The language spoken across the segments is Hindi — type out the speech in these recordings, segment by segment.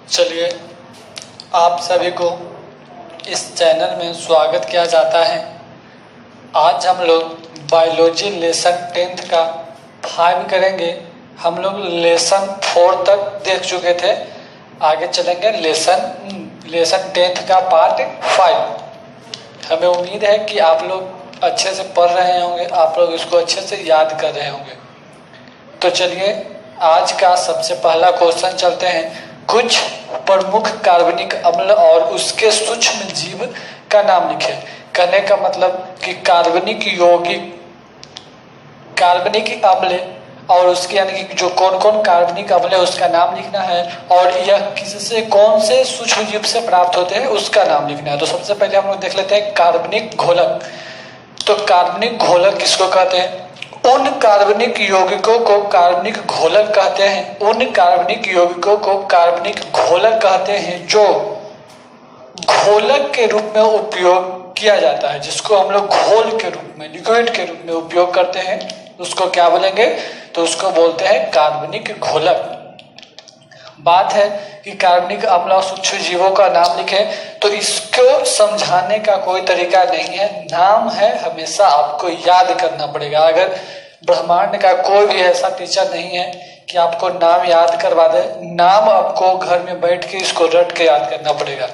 चलिए, आप सभी को इस चैनल में स्वागत किया जाता है। आज हम लोग बायोलॉजी लेसन 10th का 5 करेंगे। हम लोग लेसन 4 तक देख चुके थे, आगे चलेंगे लेसन 10th का पार्ट 5। हमें उम्मीद है कि आप लोग अच्छे से पढ़ रहे होंगे, आप लोग इसको अच्छे से याद कर रहे होंगे। तो चलिए, आज का सबसे पहला क्वेश्चन चलते हैं। कुछ प्रमुख कार्बनिक अम्ल और उसके सूक्ष्म जीव का नाम लिखें। कहने का मतलब कि कार्बनिक अम्ल और उसके यानी कि जो कौन कौन कार्बनिक अम्ल है उसका नाम लिखना है, और यह किससे कौन से सूक्ष्म जीव से प्राप्त होते हैं उसका नाम लिखना है। तो सबसे पहले हम लोग देख लेते हैं कार्बनिक घोलक। तो कार्बनिक घोलक किसको कहते हैं? उन कार्बनिक यौगिकों को कार्बनिक घोलक कहते हैं। उन कार्बनिक यौगिकों को कार्बनिक घोलक कहते हैं जो घोलक के रूप में उपयोग किया जाता है, जिसको हम लोग घोल के रूप में, लिक्विड के रूप में उपयोग करते हैं, उसको क्या बोलेंगे? तो उसको बोलते हैं कार्बनिक घोलक। बात है कि कार्बनिक अम्ल और सूक्ष्म जीवों का नाम लिखें, तो इसको समझाने का कोई तरीका नहीं है, नाम है, हमेशा आपको याद करना पड़ेगा। अगर ब्रह्मांड का कोई भी ऐसा टीचर नहीं है कि आपको नाम याद करवा दे, नाम आपको घर में बैठ के इसको रट के याद करना पड़ेगा।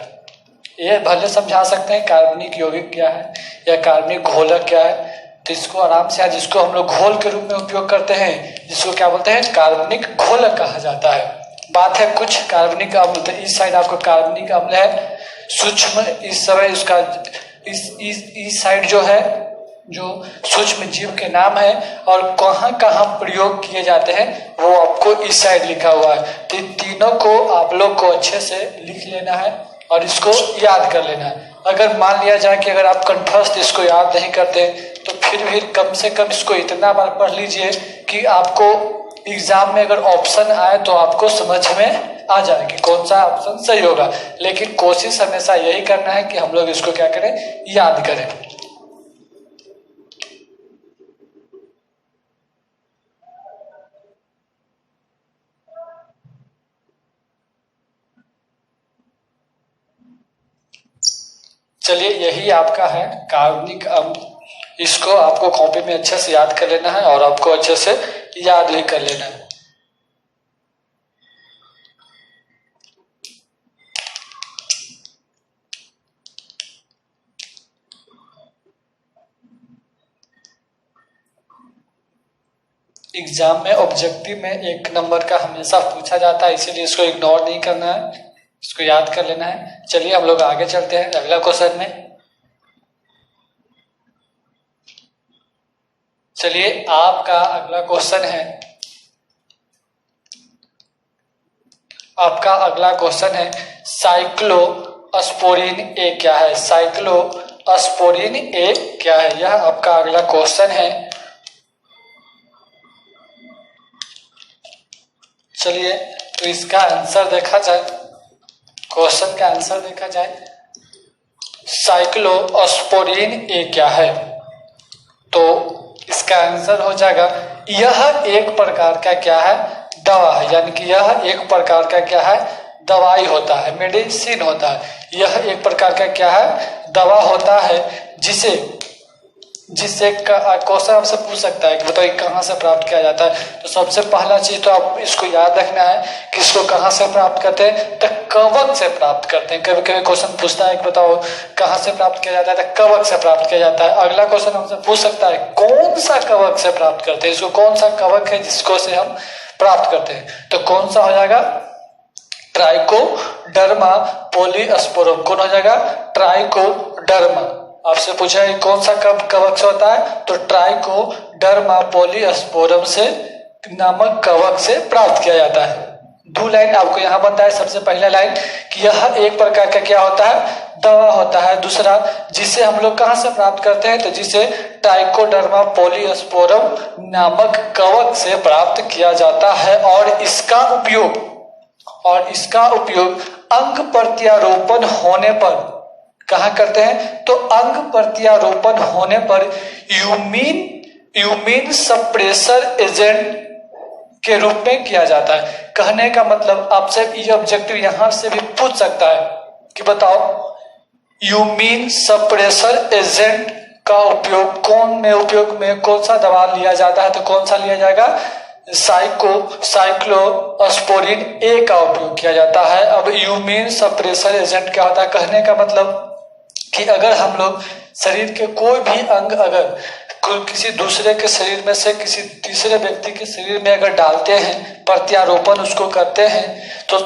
ये भले समझा सकते हैं कार्बनिक यौगिक क्या है या कार्बनिक घोलक क्या है, तो इसको आराम से, जिसको हम लोग घोल के रूप में उपयोग करते हैं, जिसको क्या बोलते हैं? कार्बनिक घोलक कहा जाता है। बात है कुछ कार्बनिक अम्ल। तो इस साइड आपको कार्बनिक अम्ल है सूक्ष्म, इस समय उसका इस साइड जो है जो सूक्ष्म जीव के नाम है और कहाँ कहाँ प्रयोग किए जाते हैं वो आपको इस साइड लिखा हुआ है। तो इन तीनों को आप लोग को अच्छे से लिख लेना है और इसको याद कर लेना है। अगर मान लिया जाए कि अगर आप कंठस्थ इसको याद नहीं करते तो फिर भी कम से कम इसको इतना बार पढ़ लीजिए कि आपको एग्जाम में अगर ऑप्शन आए तो आपको समझ में आ जाए कि कौन सा ऑप्शन सही होगा। लेकिन कोशिश हमेशा यही करना है कि हम लोग इसको क्या करें? याद करें। चलिए, यही आपका है कार्बनिक अम्ल। इसको आपको कॉपी में अच्छे से याद कर लेना है और आपको अच्छे से याद भी कर लेना है। एग्जाम में ऑब्जेक्टिव में 1 नंबर का हमेशा पूछा जाता है, इसीलिए इसको इग्नोर नहीं करना है, इसको याद कर लेना है। चलिए, हम लोग आगे चलते हैं अगला क्वेश्चन में। चलिए, आपका अगला क्वेश्चन है, आपका अगला क्वेश्चन है साइक्लोस्पोरिन ए क्या है? साइक्लोस्पोरिन ए क्या है? यह आपका अगला क्वेश्चन है। चलिए, तो इसका आंसर देखा जाए, क्वेश्चन का आंसर देखा जाए, साइक्लोस्पोरिन ए क्या है? तो इसका आंसर हो जाएगा, यह एक प्रकार का क्या है? दवा है। यानी कि यह एक प्रकार का क्या है? दवाई होता है, मेडिसिन होता है। यह एक प्रकार का क्या है? दवा होता है, जिससे क्वेश्चन आपसे पूछ सकता है कि बताइए कहाँ से प्राप्त किया जाता है। तो सबसे पहला चीज तो आप इसको याद रखना है कि इसको कहाँ से प्राप्त करते हैं? तो कवक से प्राप्त करते हैं। कभी कभी क्वेश्चन पूछता है कि बताओ कहाँ से प्राप्त किया जाता है? तो कवक से प्राप्त किया जाता है। अगला क्वेश्चन हमसे पूछ सकता है कौन सा कवक से प्राप्त करते हैं, इसको कौन सा कवक है जिसको से हम प्राप्त करते हैं? तो कौन सा हो जाएगा? Trichoderma polysporum. कौन हो जाएगा? ट्राइकोडर्मा। आपसे पूछा है कौन सा कवक से होता है, तो ट्राइकोडर्मा पॉलीस्पोरम से नामक कवक से प्राप्त किया जाता है। 2 लाइन आपको यहाँ बनता है। सबसे पहला लाइन कि यह एक प्रकार का क्या होता है? दवा होता है। दूसरा, जिसे हम लोग कहाँ से प्राप्त करते हैं? तो जिसे ट्राइकोडर्मा पॉलीस्पोरम नामक कवक से प्राप्त किया जाता है। और इसका उपयोग अंग प्रत्यारोपण होने पर कहाँ करते हैं? तो अंग प्रत्यारोपण होने पर यूमिन सप्रेसर एजेंट के रूप में किया जाता है। कहने का मतलब आपसे ये ऑब्जेक्टिव यहां से भी पूछ सकता है कि बताओ यू मीन सप्रेसर एजेंट का उपयोग उपयोग में कौन सा दवा लिया जाता है, तो कौन सा लिया जाएगा, साइक्लोस्पोरिन ए का उपयोग किया जाता है। अब यू मीन सप्रेसर एजेंट क्या होता है, कहने का मतलब कि अगर हम लोग शरीर के कोई भी अंग अगर किसी दूसरे के शरीर में से किसी तीसरे व्यक्ति के शरीर में अगर डालते हैं, प्रत्यारोपण उसको करते हैं, तो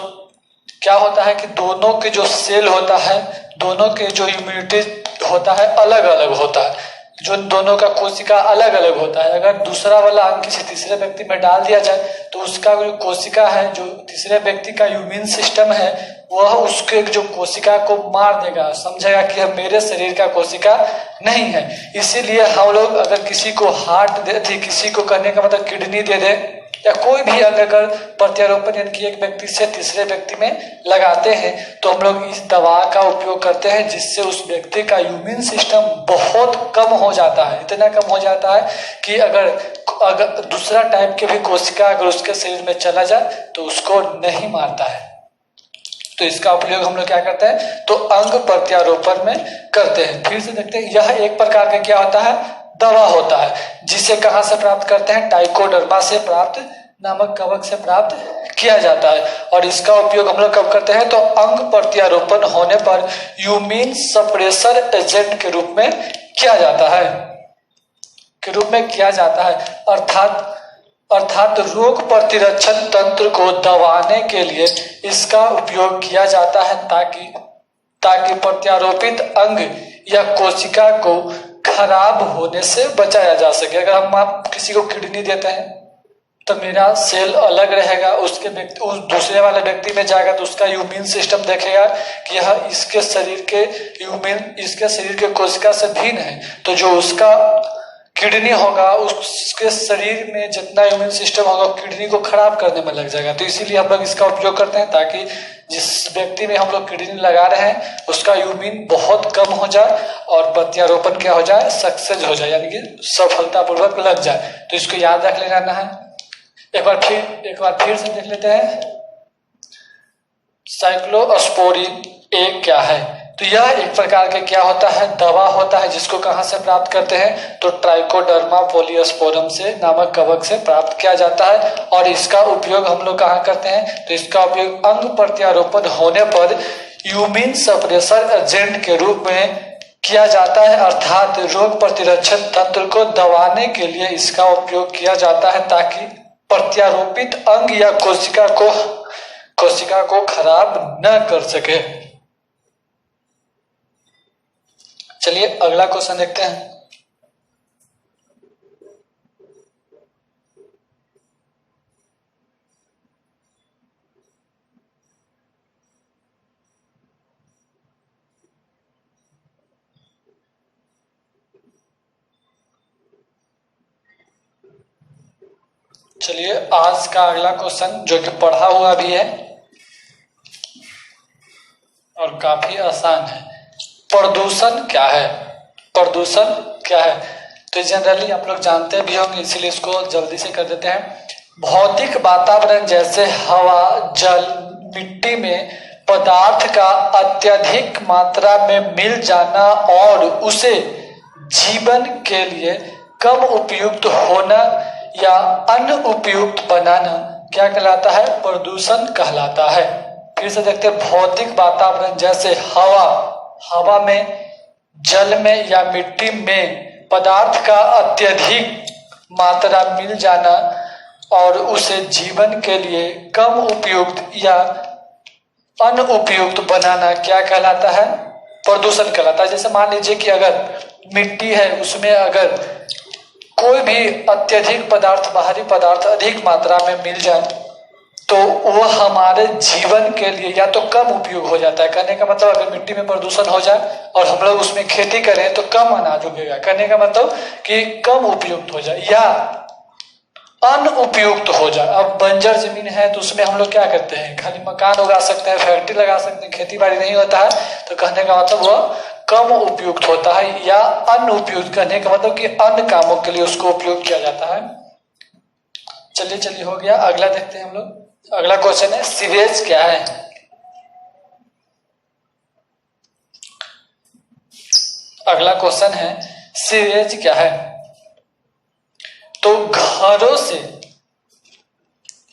क्या होता है कि दोनों के जो सेल होता है, दोनों के जो इम्यूनिटी होता है अलग अलग होता है, जो दोनों का कोशिका अलग अलग होता है। अगर दूसरा वाला अंग किसी तीसरे व्यक्ति में डाल दिया जाए तो उसका जो कोशिका है, जो तीसरे व्यक्ति का इम्यून सिस्टम है, वह उसके जो कोशिका को मार देगा, समझेगा कि यह मेरे शरीर का कोशिका नहीं है। इसीलिए हम लोग अगर किसी को हार्ट दे, किसी को करने का मतलब किडनी दे दे, या कोई भी अंग अगर प्रत्यारोपण यानी कि एक व्यक्ति से तीसरे व्यक्ति में लगाते हैं, तो हम लोग इस दवा का उपयोग करते हैं जिससे उस व्यक्ति का इम्यून सिस्टम बहुत कम हो जाता है। इतना कम हो जाता है कि अगर दूसरा टाइप के भी कोशिका अगर उसके शरीर में चला जाए तो उसको नहीं मारता है। तो इसका उपयोग हम लोग क्या करते हैं, तो अंग प्रत्यारोपण में करते हैं। फिर से देखते हैं, यह एक प्रकार का क्या होता है, दवा होता है, जिसे कहां से प्राप्त करते हैं, ट्राइकोडर्मा से प्राप्त नामक कवक से प्राप्त किया जाता है। और इसका उपयोग हम लोग कब करते हैं, तो अंग प्रत्यारोपण होने पर यूमीन सप्रेसर एजेंट के रूप में किया जाता है, अर्थात रोग प्रतिरक्षण तंत्र को दबाने के लिए इसका उपयोग किया जाता है ताकि प्रत्यारोपित अंग या कोशिका को खराब होने से बचाया जा सके। अगर हम आप किसी को किडनी देते हैं तो मेरा सेल अलग रहेगा, उसके व्यक्ति उस दूसरे वाले व्यक्ति में जाएगा तो उसका इम्यून सिस्टम देखेगा कि यह इसके शरीर के कोशिका से भिन्न है, तो जो उसका किडनी होगा उसके शरीर में जितना इम्यून सिस्टम होगा किडनी को खराब करने में लग जाएगा। तो इसीलिए हम लोग इसका उपयोग करते हैं ताकि जिस व्यक्ति में हम लोग किडनी लगा रहे हैं उसका इम्यून बहुत कम हो जाए और प्रत्यारोपण क्या हो जाए, सक्सेस हो जाए, यानी कि सफलतापूर्वक लग जाए। तो इसको याद रख लेना है। एक बार फिर से देख लेते हैं, साइक्लोस्पोरिन ए क्या है। तो यह एक प्रकार के क्या होता है, दवा होता है, जिसको कहां से प्राप्त करते हैं, तो ट्राइकोडर्मा पोलियोस्पोरम से नामक कवक से प्राप्त किया जाता है। और इसका उपयोग हम लोग कहां करते हैं, तो इसका उपयोग अंग प्रत्यारोपण होने पर यूमिन सप्रेसर एजेंट के रूप में किया जाता है, अर्थात रोग प्रतिरक्षण तंत्र को दबाने के लिए इसका उपयोग किया जाता है ताकि प्रत्यारोपित अंग या कोशिका को खराब न कर सके। चलिए अगला क्वेश्चन देखते हैं। चलिए आज का अगला क्वेश्चन जो कि पढ़ा हुआ भी है और काफी आसान है, प्रदूषण क्या है। प्रदूषण क्या है तो जनरली आप लोग जानते भी होंगे, इसलिए इसको जल्दी से कर देते हैं। भौतिक वातावरण जैसे हवा, जल, मिट्टी में पदार्थ का अत्यधिक मात्रा में मिल जाना और उसे जीवन के लिए कम उपयुक्त होना या अनुपयुक्त बनाना क्या कहलाता है, प्रदूषण कहलाता है। फिर से देखते हैं, भौतिक वातावरण जैसे हवा में, जल में या मिट्टी में पदार्थ का अत्यधिक मात्रा मिल जाना और उसे जीवन के लिए कम उपयुक्त या अनुपयुक्त बनाना क्या कहलाता है, प्रदूषण कहलाता है। जैसे मान लीजिए कि अगर मिट्टी है, उसमें अगर कोई भी अत्यधिक पदार्थ, बाहरी पदार्थ अधिक मात्रा में मिल जाए तो वह हमारे जीवन के लिए या तो कम उपयोग हो जाता है। कहने का मतलब अगर मिट्टी में प्रदूषण हो जाए और हम लोग उसमें खेती करें तो कम अनाज उगेगा। कहने का मतलब कि कम उपयुक्त हो जाए या अनुपयुक्त हो जाए। अब बंजर जमीन है तो उसमें हम लोग क्या करते हैं, खाली मकान उगा सकते हैं, फैक्ट्री लगा सकते हैं, खेती बाड़ी नहीं होता है, तो कहने का मतलब वह कम उपयुक्त होता है या अनुपयुक्त। कहने का मतलब कि अन्य कामों के लिए उसको उपयोग किया जाता है। चलिए चलिए हो गया। अगला देखते हैं हम लोग। अगला क्वेश्चन है सीवेज क्या है। अगला क्वेश्चन है सीवेज क्या है। तो घरों से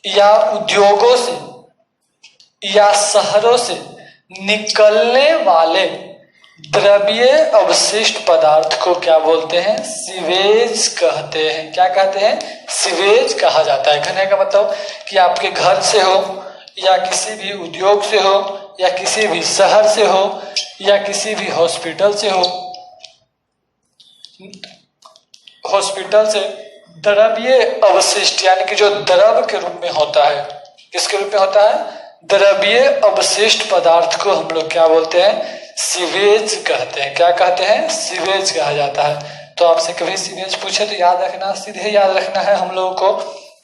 या उद्योगों से या शहरों से निकलने वाले द्रव्य अवशिष्ट पदार्थ को क्या बोलते हैं, सीवेज कहते हैं। क्या कहते हैं, सीवेज कहा जाता है। कहने का मतलब कि आपके घर से हो या किसी भी उद्योग से हो या किसी भी शहर से हो या किसी भी हॉस्पिटल से हो, हॉस्पिटल से द्रव्य अवशिष्ट यानी कि जो द्रव के रूप में होता है, किसके रूप में होता है, द्रव्य अवशिष्ट पदार्थ को हम लोग क्या बोलते हैं, सीवेज कहते हैं। क्या कहते हैं, सीवेज कहा जाता है। तो आपसे कभी सीवेज पूछे तो याद रखना, सीधे याद रखना है हम लोगों को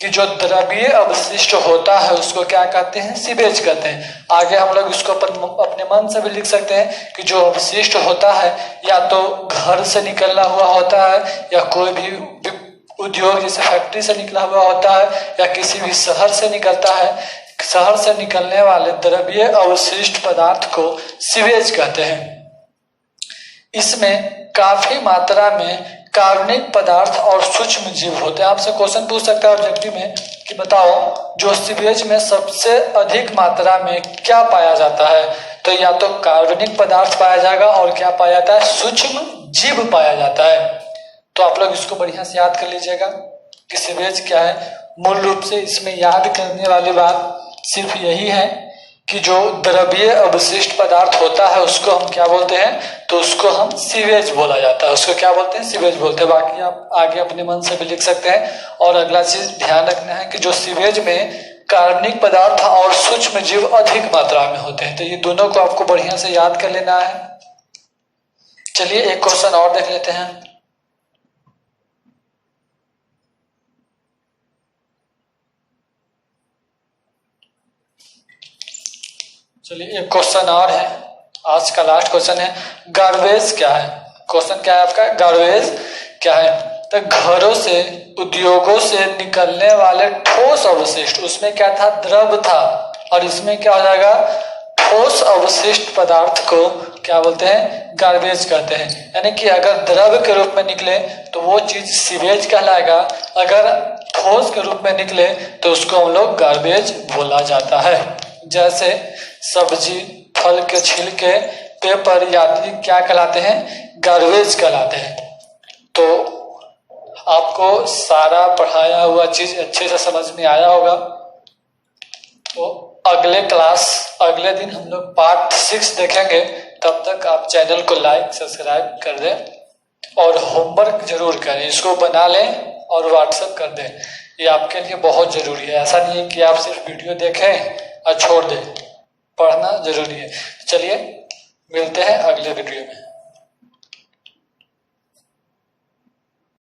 कि जो द्रव्य अवशिष्ट होता है उसको क्या कहते हैं, सीवेज कहते हैं। आगे हम लोग इसको अपने मन से भी लिख सकते हैं कि जो अवशिष्ट होता है या तो घर से निकला हुआ होता है या कोई भी उद्योग जैसे फैक्ट्री से निकला हुआ होता है या किसी भी शहर से निकलता है, शहर से निकलने वाले द्रव्य अवशिष्ट पदार्थ को सीवेज कहते हैं। इसमें काफी मात्रा में कार्बनिक पदार्थ और सूक्ष्म जीव होते हैं। आपसे क्वेश्चन पूछ सकता है ऑब्जेक्टिव में कि बताओ जो सीवेज में सबसे अधिक मात्रा में क्या पाया जाता है। तो या तो कार्बनिक पदार्थ पाया जाएगा और क्या पाया जाता है, सूक्ष्म जीव पाया जाता है। तो आप लोग इसको बढ़िया से याद कर लीजिएगा कि सीवेज क्या है। मूल रूप से इसमें याद करने वाली बात सिर्फ यही है कि जो द्रव्य अवशिष्ट पदार्थ होता है उसको हम क्या बोलते हैं, तो उसको हम सीवेज बोला जाता है। उसको क्या बोलते हैं, सीवेज बोलते हैं। बाकी आप आगे अपने मन से भी लिख सकते हैं। और अगला चीज ध्यान रखना है कि जो सीवेज में कार्बनिक पदार्थ और सूक्ष्म जीव अधिक मात्रा में होते हैं। तो ये दोनों को आपको बढ़िया से याद कर लेना है। चलिए एक क्वेश्चन और देख लेते हैं। चलिए एक क्वेश्चन और है, आज का लास्ट क्वेश्चन है, गार्बेज क्या है। क्वेश्चन क्या है आपका, गार्बेज क्या है। तो घरों से उद्योगों से निकलने वाले ठोस अवशिष्ट, उसमें क्या था, द्रव था, और इसमें क्या हो जाएगा, ठोस अवशिष्ट पदार्थ को क्या बोलते हैं, गार्बेज कहते हैं। यानी कि अगर द्रव के रूप में निकले तो वो चीज सीवेज कहलाएगा, अगर ठोस के रूप में निकले तो उसको हम लोग गार्बेज बोला जाता है। जैसे सब्जी, फल के छिलके, पेपर आदि क्या कहलाते हैं, गार्बेज कहलाते हैं। तो आपको सारा पढ़ाया हुआ चीज अच्छे से समझ में आया होगा। तो अगले क्लास, अगले दिन हम लोग पार्ट 6 देखेंगे। तब तक आप चैनल को लाइक सब्सक्राइब कर दें और होमवर्क जरूर करें, इसको बना लें और व्हाट्सएप कर दें। ये आपके लिए बहुत जरूरी है। ऐसा नहीं है कि आप सिर्फ वीडियो देखें और छोड़ दें, पढ़ना जरूरी है। चलिए मिलते हैं अगले वीडियो में।